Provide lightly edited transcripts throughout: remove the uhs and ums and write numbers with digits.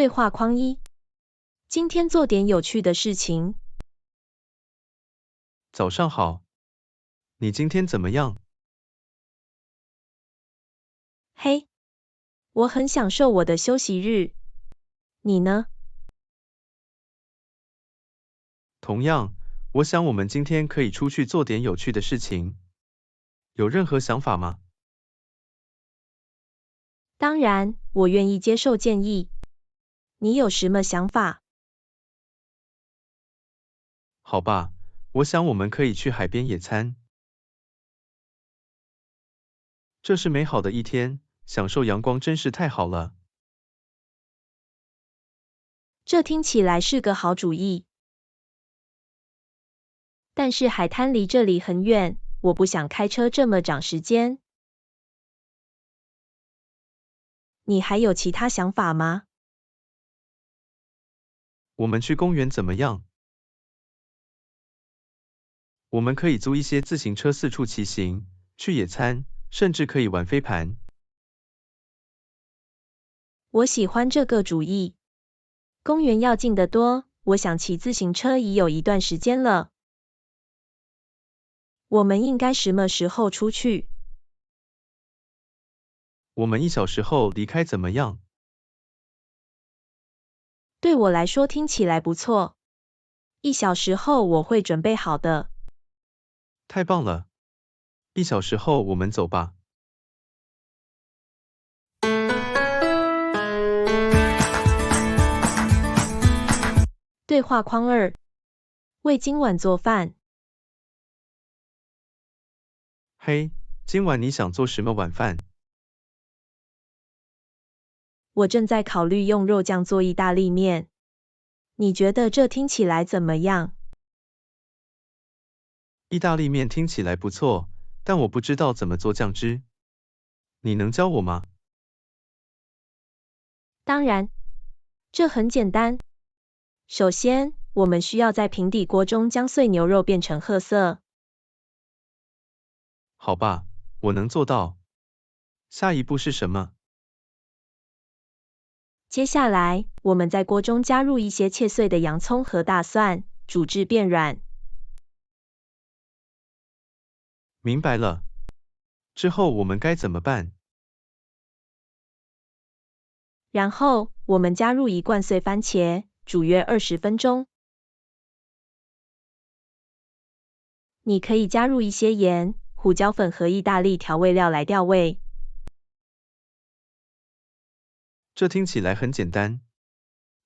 对话框一：今天做点有趣的事情。早上好，你今天怎么样？嘿，我很享受我的休息日。你呢？同样，我想我们今天可以出去做点有趣的事情。有任何想法吗？当然，我愿意接受建议。你有什么想法？好吧，我想我们可以去海边野餐。这是美好的一天，享受阳光真是太好了。这听起来是个好主意。但是海滩离这里很远，我不想开车这么长时间。你还有其他想法吗？我们去公园怎么样？我们可以租一些自行车四处骑行，去野餐，甚至可以玩飞盘。我喜欢这个主意。公园要近得多，我想骑自行车已有一段时间了。我们应该什么时候出去？我们1小时后离开怎么样？对我来说听起来不错。1小时后我会准备好的。太棒了！1小时后我们走吧。对话框2：为今晚做饭。嘿，今晚你想做什么晚饭？我正在考虑用肉酱做意大利面。你觉得这听起来怎么样？意大利面听起来不错，但我不知道怎么做酱汁。你能教我吗？当然，这很简单。首先，我们需要在平底锅中将碎牛肉变成褐色。好吧，我能做到。下一步是什么？接下来，我们在锅中加入一些切碎的洋葱和大蒜，煮至变软。明白了。之后我们该怎么办？然后，我们加入1罐碎番茄，煮约20分钟。你可以加入一些盐、胡椒粉和意大利调味料来调味。这听起来很简单。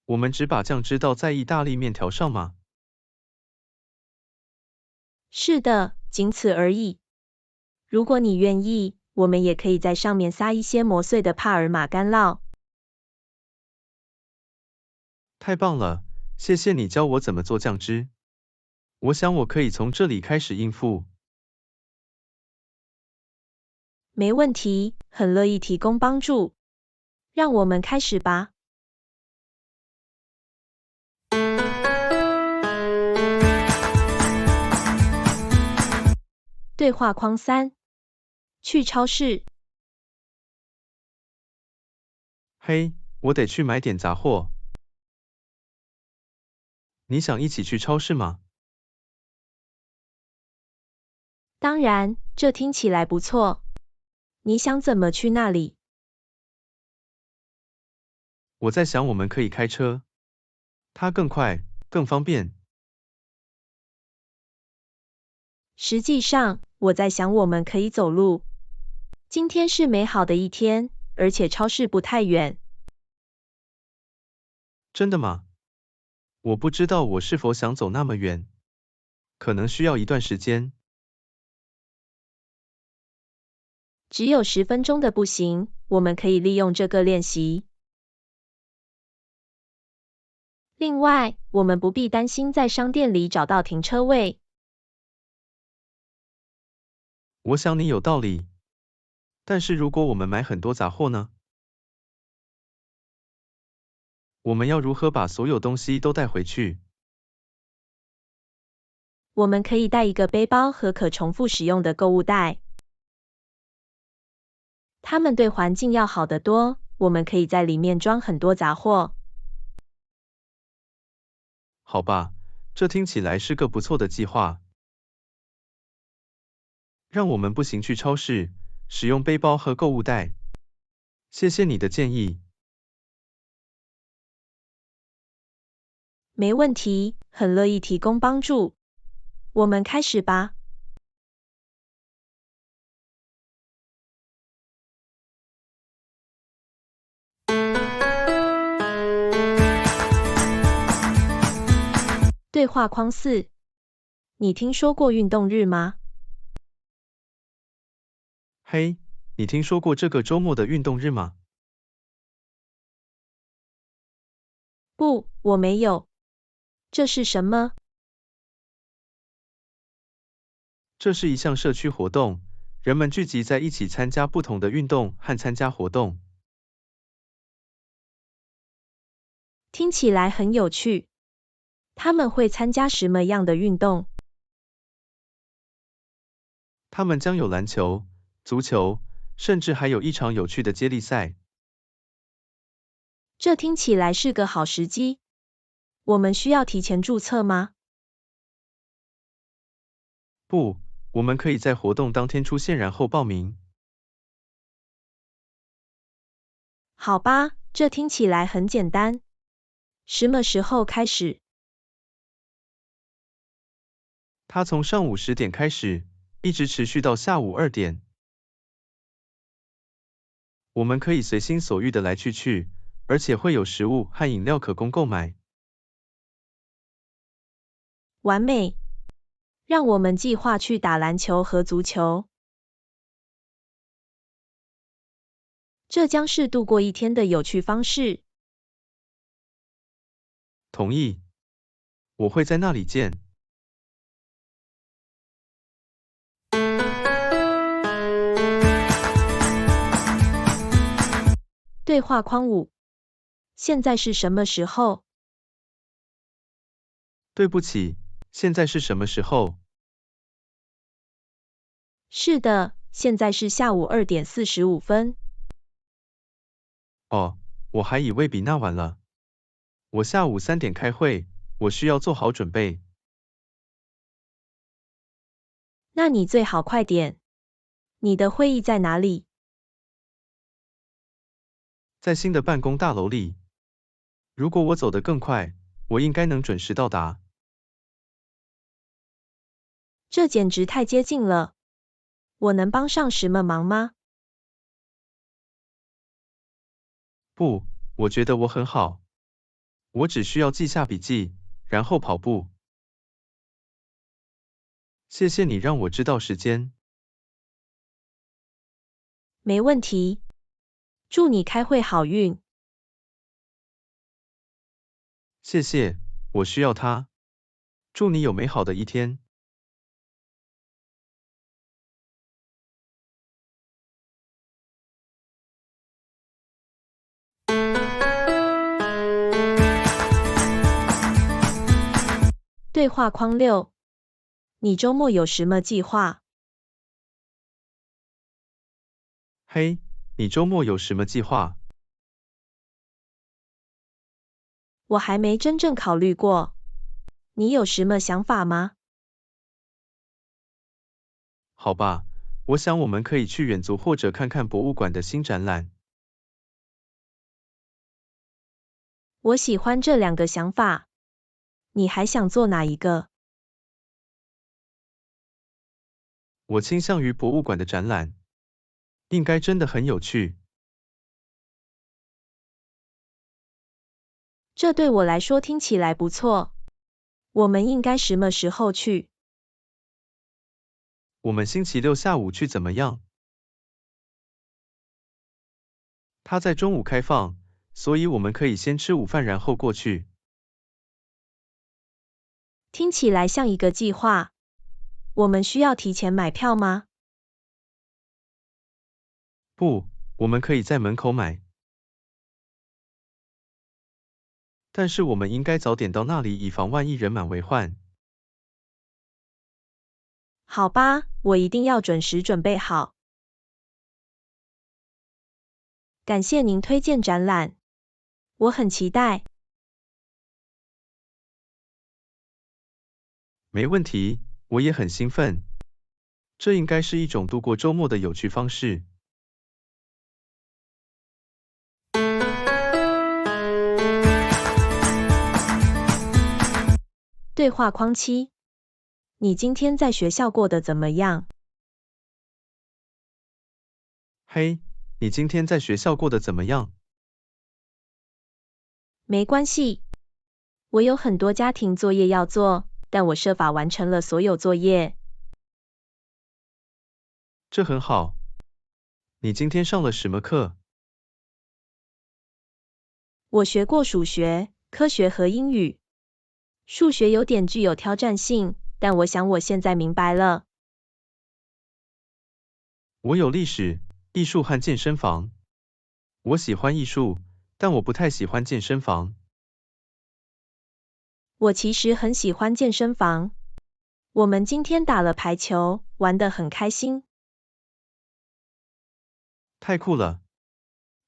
我们只把酱汁倒在意大利面条上吗？是的，仅此而已。如果你愿意，我们也可以在上面撒一些磨碎的帕尔马干酪。太棒了，谢谢你教我怎么做酱汁。我想我可以从这里开始应付。没问题，很乐意提供帮助。让我们开始吧。对话框3：去超市。嘿，我得去买点杂货。你想一起去超市吗？当然，这听起来不错。你想怎么去那里？我在想我们可以开车，它更快，更方便。实际上，我在想我们可以走路。今天是美好的一天，而且超市不太远。真的吗？我不知道我是否想走那么远，可能需要一段时间。只有10分钟的步行，我们可以利用这个练习。另外，我们不必担心在商店里找到停车位。我想你有道理。但是如果我们买很多杂货呢？我们要如何把所有东西都带回去？我们可以带一个背包和可重复使用的购物袋。它们对环境要好得多，我们可以在里面装很多杂货。好吧，这听起来是个不错的计划。让我们步行去超市，使用背包和购物袋。谢谢你的建议。没问题，很乐意提供帮助。我们开始吧。对话框4，你听说过运动日吗？嘿，你听说过这个周末的运动日吗？不，我没有。这是什么？这是一项社区活动，人们聚集在一起参加不同的运动和参加活动。听起来很有趣。他们会参加什么样的运动？他们将有篮球、足球，甚至还有一场有趣的接力赛。这听起来是个好时机。我们需要提前注册吗？不，我们可以在活动当天出现然后报名。好吧，这听起来很简单。什么时候开始？它从上午10点开始，一直持续到下午2点。我们可以随心所欲的来去，而且会有食物和饮料可供购买。完美。让我们计划去打篮球和足球。这将是度过一天的有趣方式。同意。我会在那里见。对话框5，现在是什么时候？对不起，现在是什么时候？是的，现在是下午2点45分。哦，我还以为比那晚了。我下午3点开会，我需要做好准备。那你最好快点。你的会议在哪里？在新的办公大楼里。如果我走得更快，我应该能准时到达。这简直太接近了。我能帮上什么忙吗？不，我觉得我很好。我只需要记下笔记，然后跑步。谢谢你让我知道时间。没问题。祝你开会好运。谢谢，我需要它。祝你有美好的一天。对话框6，你周末有什么计划？嘿，你周末有什么计划？我还没真正考虑过。你有什么想法吗？好吧，我想我们可以去远足或者看看博物馆的新展览。我喜欢这2个想法。你还想做哪一个？我倾向于博物馆的展览，应该真的很有趣。这对我来说听起来不错。我们应该什么时候去？我们星期六下午去怎么样？它在中午开放，所以我们可以先吃午饭然后过去。听起来像一个计划。我们需要提前买票吗？不，我们可以在门口买。但是我们应该早点到那里，以防万一人满为患。好吧，我一定要准时准备好。感谢您推荐展览，我很期待。没问题，我也很兴奋。这应该是一种度过周末的有趣方式。对话框7，你今天在学校过得怎么样？嘿，你今天在学校过得怎么样？没关系，我有很多家庭作业要做，但我设法完成了所有作业。这很好。你今天上了什么课？我学过数学、科学和英语。数学有点具有挑战性，但我想我现在明白了。我有历史、艺术和健身房。我喜欢艺术，但我不太喜欢健身房。我其实很喜欢健身房。我们今天打了排球，玩得很开心。太酷了！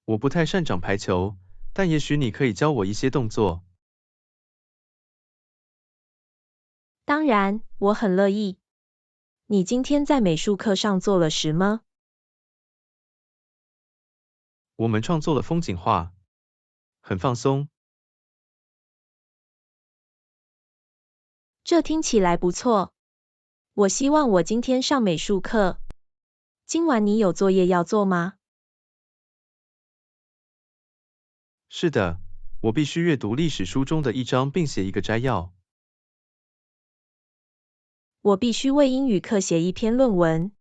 我不太擅长排球，但也许你可以教我一些动作。当然，我很乐意。你今天在美术课上做了什么？我们创作了风景画，很放松。这听起来不错。我希望我今天上美术课。今晚你有作业要做吗？是的，我必须阅读历史书中的一章并写一个摘要。我必须为英语课写一篇论文。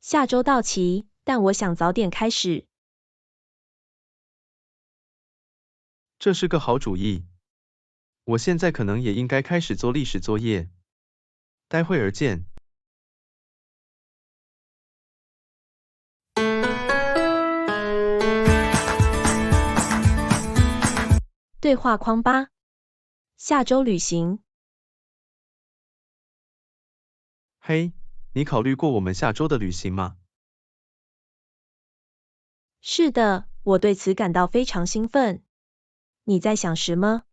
下周到期，但我想早点开始。这是个好主意。我现在可能也应该开始做历史作业。待会儿见。对话框8，下周旅行。嘿，你考虑过我们下周的旅行吗？是的，我对此感到非常兴奋。你在想什么？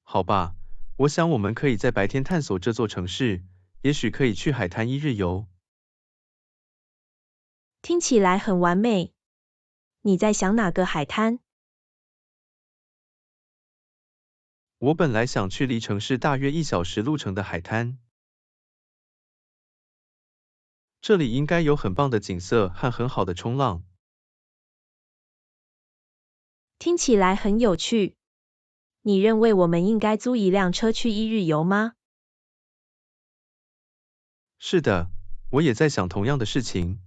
好吧，我想我们可以在白天探索这座城市，也许可以去海滩一日游。听起来很完美。你在想哪个海滩？我本来想去离城市大约1小时路程的海滩。这里应该有很棒的景色和很好的冲浪。听起来很有趣。你认为我们应该租一辆车去一日游吗？是的，我也在想同样的事情。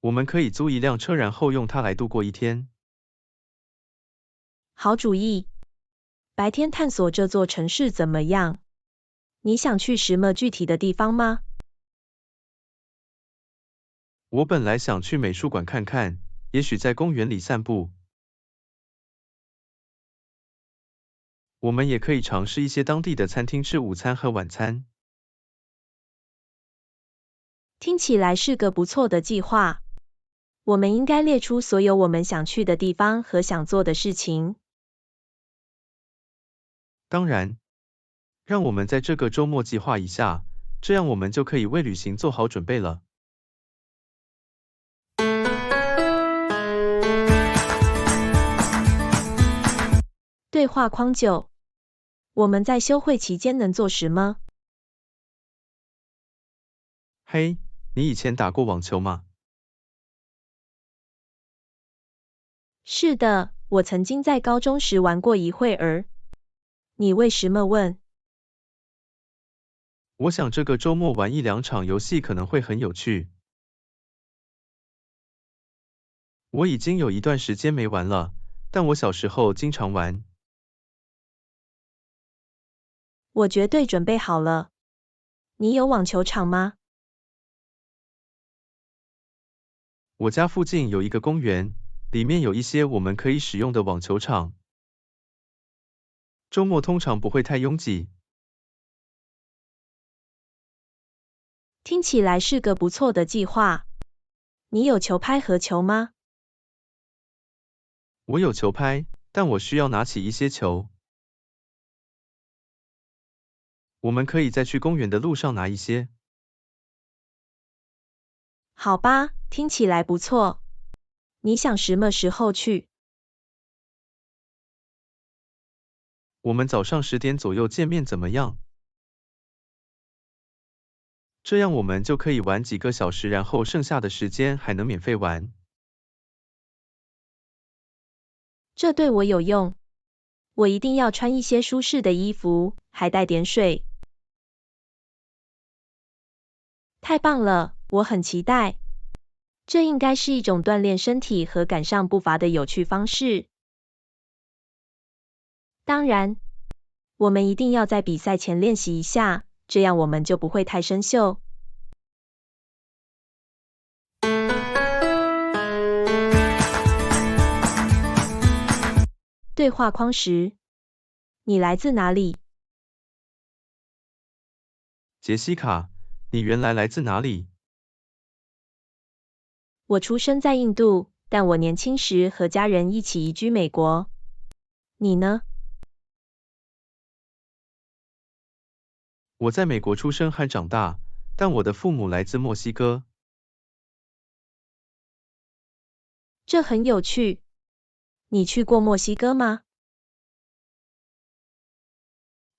我们可以租一辆车，然后用它来度过一天。好主意。白天探索这座城市怎么样？你想去什么具体的地方吗？我本来想去美术馆看看，也许在公园里散步。我们也可以尝试一些当地的餐厅吃午餐和晚餐。听起来是个不错的计划。我们应该列出所有我们想去的地方和想做的事情。当然，让我们在这个周末计划一下，这样我们就可以为旅行做好准备了。对话框9，我们在休会期间能做什么？嘿，你以前打过网球吗？是的，我曾经在高中时玩过一会儿。你为什么问？我想这个周末玩1-2场游戏可能会很有趣。我已经有一段时间没玩了，但我小时候经常玩。我绝对准备好了。你有网球场吗？我家附近有一个公园，里面有一些我们可以使用的网球场。周末通常不会太拥挤。听起来是个不错的计划。你有球拍和球吗？我有球拍，但我需要拿起一些球。我们可以在去公园的路上拿一些。好吧，听起来不错。你想什么时候去？我们早上10点左右见面怎么样？这样我们就可以玩几个小时，然后剩下的时间还能免费玩。这对我有用。我一定要穿一些舒适的衣服，还带点水。太棒了，我很期待。这应该是一种锻炼身体和赶上步伐的有趣方式。当然，我们一定要在比赛前练习一下，这样我们就不会太生锈。对话框10，你来自哪里？杰西卡，你原来来自哪里？我出生在印度，但我年轻时和家人一起移居美国。你呢？我在美国出生和长大，但我的父母来自墨西哥。这很有趣。你去过墨西哥吗？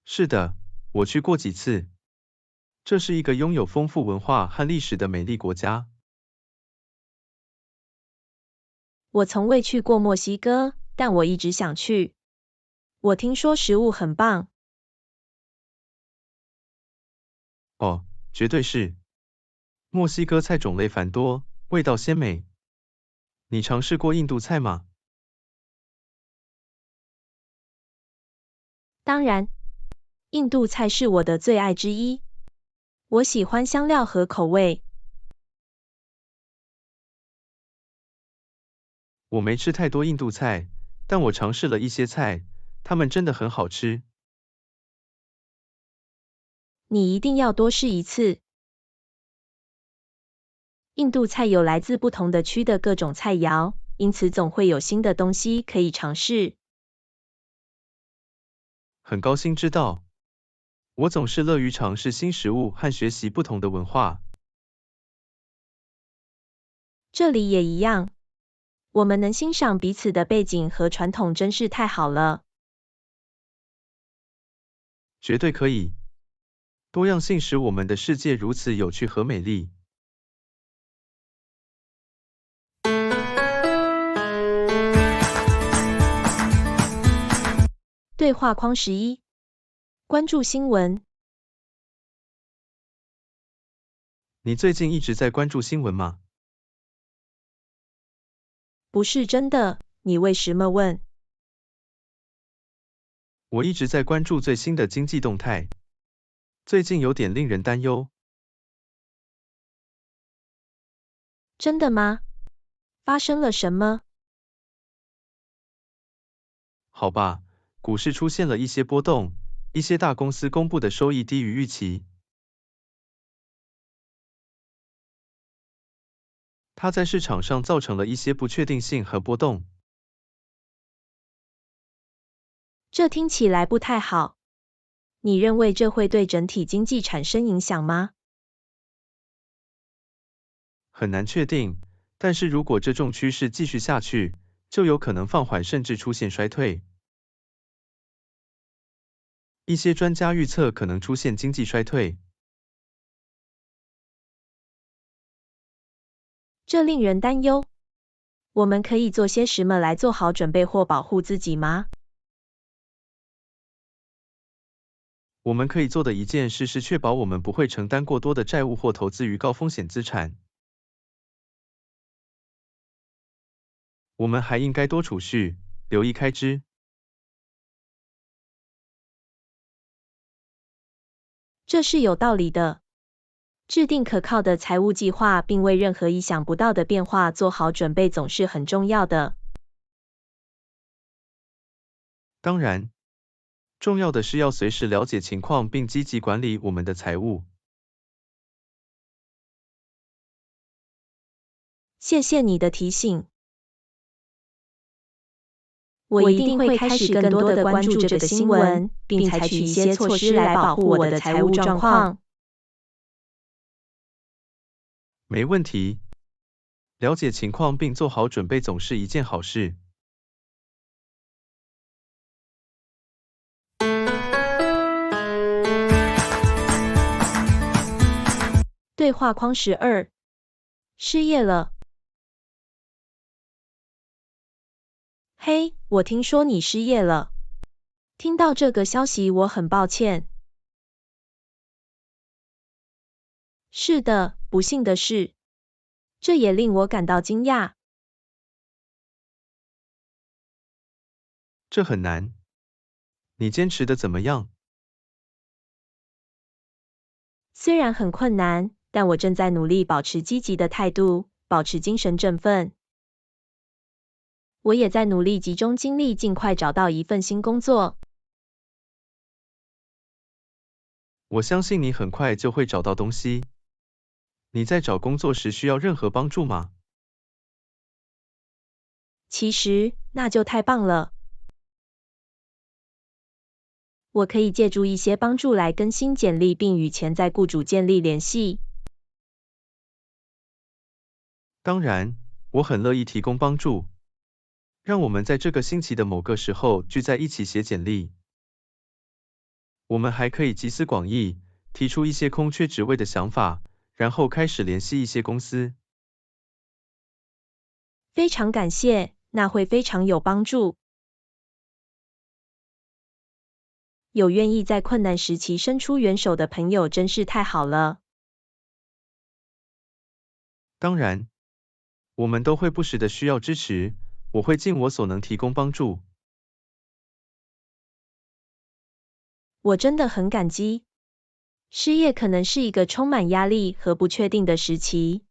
是的，我去过几次。这是一个拥有丰富文化和历史的美丽国家。我从未去过墨西哥，但我一直想去。我听说食物很棒。哦，绝对是。墨西哥菜种类繁多，味道鲜美。你尝试过印度菜吗？当然，印度菜是我的最爱之一。我喜欢香料和口味。我没吃太多印度菜，但我尝试了一些菜，它们真的很好吃。你一定要多试一次。印度菜有来自不同的区的各种菜肴，因此总会有新的东西可以尝试。很高兴知道。我总是乐于尝试新食物和学习不同的文化。这里也一样。我们能欣赏彼此的背景和传统真是太好了。绝对可以。多样性使我们的世界如此有趣和美丽。对话框11，关注新闻。你最近一直在关注新闻吗？不是真的，你为什么问？我一直在关注最新的经济动态，最近有点令人担忧。真的吗？发生了什么？好吧，股市出现了一些波动，一些大公司公布的收益低于预期。它在市场上造成了一些不确定性和波动。这听起来不太好。你认为这会对整体经济产生影响吗？很难确定，但是如果这种趋势继续下去，就有可能放缓甚至出现衰退。一些专家预测可能出现经济衰退。这令人担忧。我们可以做些什么来做好准备或保护自己吗？我们可以做的一件事是确保我们不会承担过多的债务或投资于高风险资产。我们还应该多储蓄，留意开支。这是有道理的。制定可靠的财务计划，并为任何意想不到的变化做好准备，总是很重要的。当然，重要的是要随时了解情况并积极管理我们的财务。谢谢你的提醒。我一定会开始更多的关注这个新闻，并采取一些措施来保护我的财务状况。没问题。了解情况并做好准备总是一件好事。对话框12。失业了。嘿，我听说你失业了。听到这个消息我很抱歉。是的，不幸的是。这也令我感到惊讶。这很难。你坚持的怎么样？虽然很困难，但我正在努力保持积极的态度，保持精神振奋。我也在努力集中精力，尽快找到一份新工作。我相信你很快就会找到东西。你在找工作时需要任何帮助吗？其实，那就太棒了。我可以借助一些帮助来更新简历，并与潜在雇主建立联系。当然，我很乐意提供帮助。让我们在这个星期的某个时候聚在一起写简历。我们还可以集思广益，提出一些空缺职位的想法，然后开始联系一些公司。非常感谢，那会非常有帮助。有愿意在困难时期伸出援手的朋友真是太好了。当然，我们都会不时的需要支持，我会尽我所能提供帮助。我真的很感激。失业可能是一个充满压力和不确定的时期。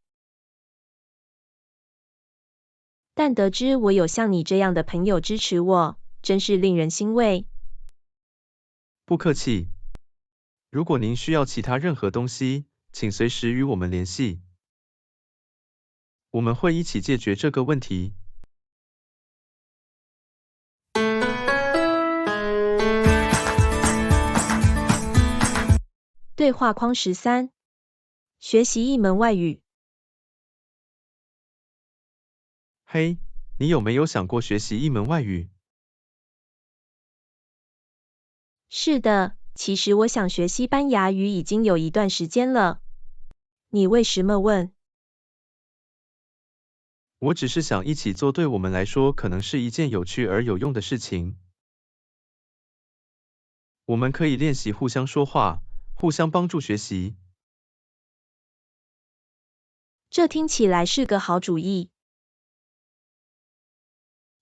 但得知我有像你这样的朋友支持我，真是令人欣慰。不客气。如果您需要其他任何东西，请随时与我们联系。我们会一起解决这个问题。对话框13。学习一门外语。嘿，你有没有想过学习一门外语？是的，其实我想学西班牙语已经有一段时间了。你为什么问？我只是想一起做对我们来说可能是一件有趣而有用的事情。我们可以练习互相说话，互相帮助学习。这听起来是个好主意。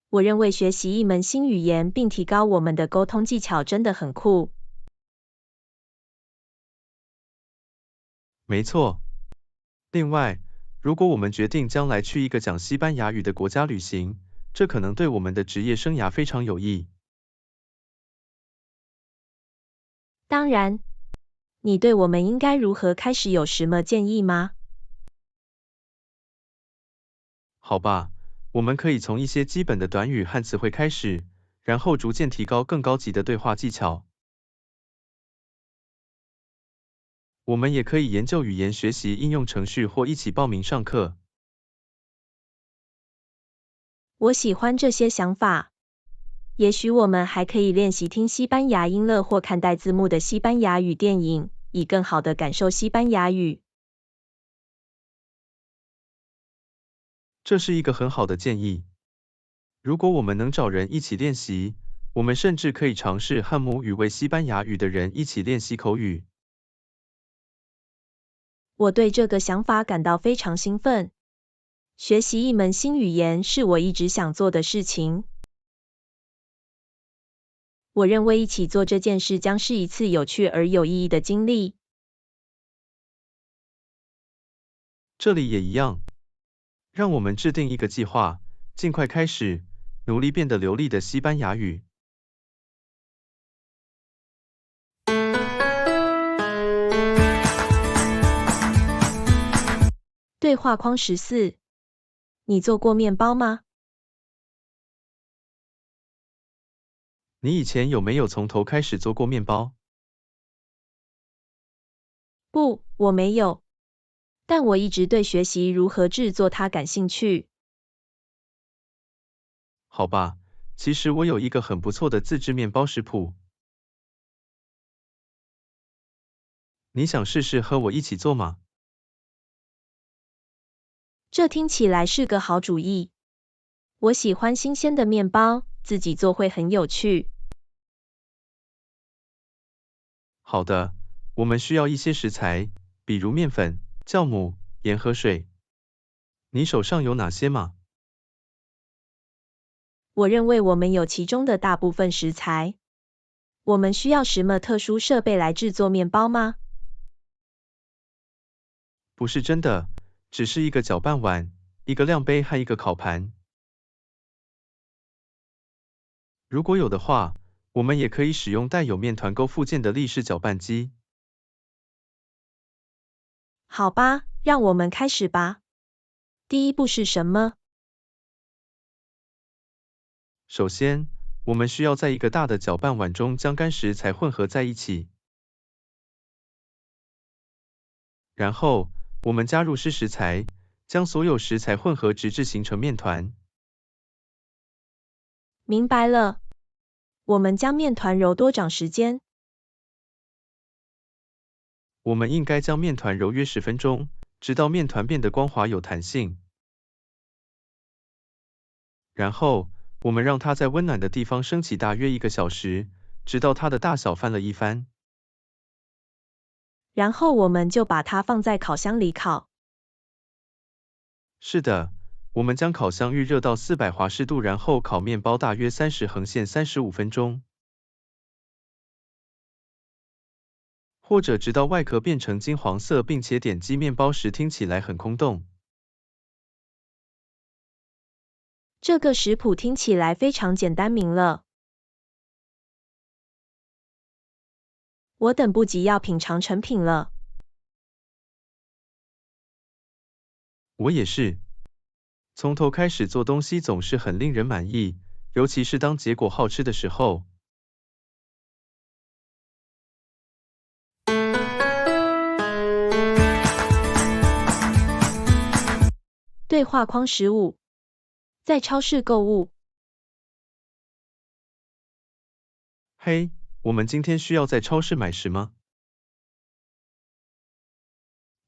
我认为学习一门新语言并提高我们的沟通技巧真的很酷。没错。另外，如果我们决定将来去一个讲西班牙语的国家旅行，这可能对我们的职业生涯非常有益。当然，你对我们应该如何开始有什么建议吗？好吧，我们可以从一些基本的短语和词汇开始，然后逐渐提高更高级的对话技巧。我们也可以研究语言学习应用程序或一起报名上课。我喜欢这些想法。也许我们还可以练习听西班牙音乐或看带字幕的西班牙语电影，以更好地感受西班牙语。这是一个很好的建议。如果我们能找人一起练习，我们甚至可以尝试和母语为西班牙语的人一起练习口语。我对这个想法感到非常兴奋。学习一门新语言是我一直想做的事情。我认为一起做这件事将是一次有趣而有意义的经历。这里也一样。让我们制定一个计划，尽快开始，努力变得流利的西班牙语。对话框14。你做过面包吗？你以前有没有从头开始做过面包？不，我没有。但我一直对学习如何制作它感兴趣。好吧，其实我有一个很不错的自制面包食谱。你想试试和我一起做吗？这听起来是个好主意。我喜欢新鲜的面包，自己做会很有趣。好的，我们需要一些食材，比如面粉、酵母、盐和水。你手上有哪些吗？我认为我们有其中的大部分食材。我们需要什么特殊设备来制作面包吗？不是真的，只是一个搅拌碗、一个量杯和一个烤盘。如果有的话，我们也可以使用带有面团钩附件的立式搅拌机。好吧，让我们开始吧。第一步是什么？首先，我们需要在一个大的搅拌碗中将干食材混合在一起。然后，我们加入湿食材，将所有食材混合直至形成面团。明白了。我们将面团揉多长时间？我们应该将面团揉约10分钟，直到面团变得光滑有弹性。然后，我们让它在温暖的地方升起大约1个小时，直到它的大小翻了一番。然后我们就把它放在烤箱里烤。是的，我们将烤箱预热到400华氏度，然后烤面包大约30横线35分钟，或者直到外壳变成金黄色，并且点击面包时听起来很空洞。这个食谱听起来非常简单明了。我等不及要品尝成品了。我也是。从头开始做东西总是很令人满意，尤其是当结果好吃的时候。对话框15。在超市购物。嘿，我们今天需要在超市买什么？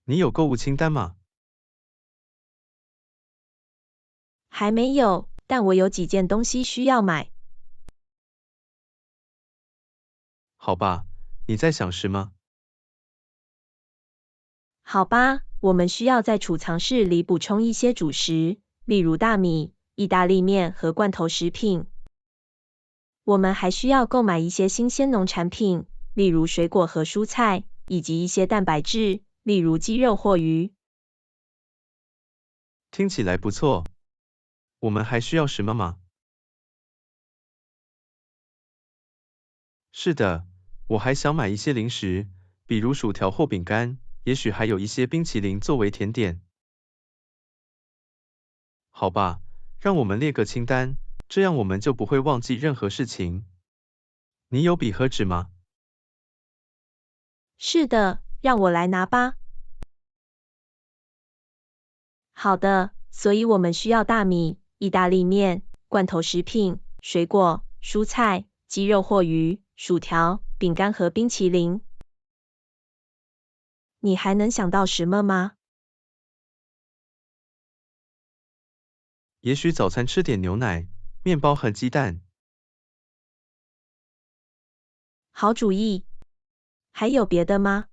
你有购物清单吗？还没有，但我有几件东西需要买。好吧，你在想什么？好吧，我们需要在储藏室里补充一些主食，例如大米、意大利面和罐头食品。我们还需要购买一些新鲜农产品，例如水果和蔬菜，以及一些蛋白质，例如鸡肉或鱼。听起来不错。我们还需要什么吗？是的，我还想买一些零食，比如薯条或饼干，也许还有一些冰淇淋作为甜点。好吧，让我们列个清单，这样我们就不会忘记任何事情。你有笔和纸吗？是的，让我来拿吧。好的，所以我们需要大米、意大利面、罐头食品、水果、蔬菜、鸡肉或鱼、薯条、饼干和冰淇淋。你还能想到什么吗？也许早餐吃点牛奶、面包和鸡蛋。好主意。还有别的吗？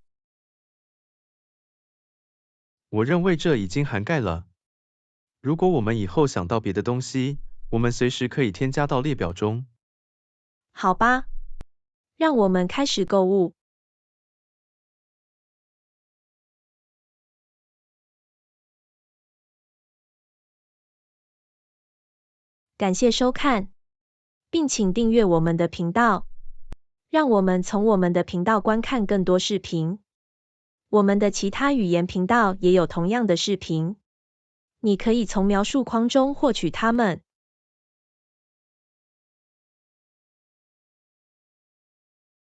我认为这已经涵盖了。如果我们以后想到别的东西，我们随时可以添加到列表中。好吧，让我们开始购物。感谢收看，并请订阅我们的频道，让我们从我们的频道观看更多视频。我们的其他语言频道也有同样的视频，你可以从描述框中获取它们。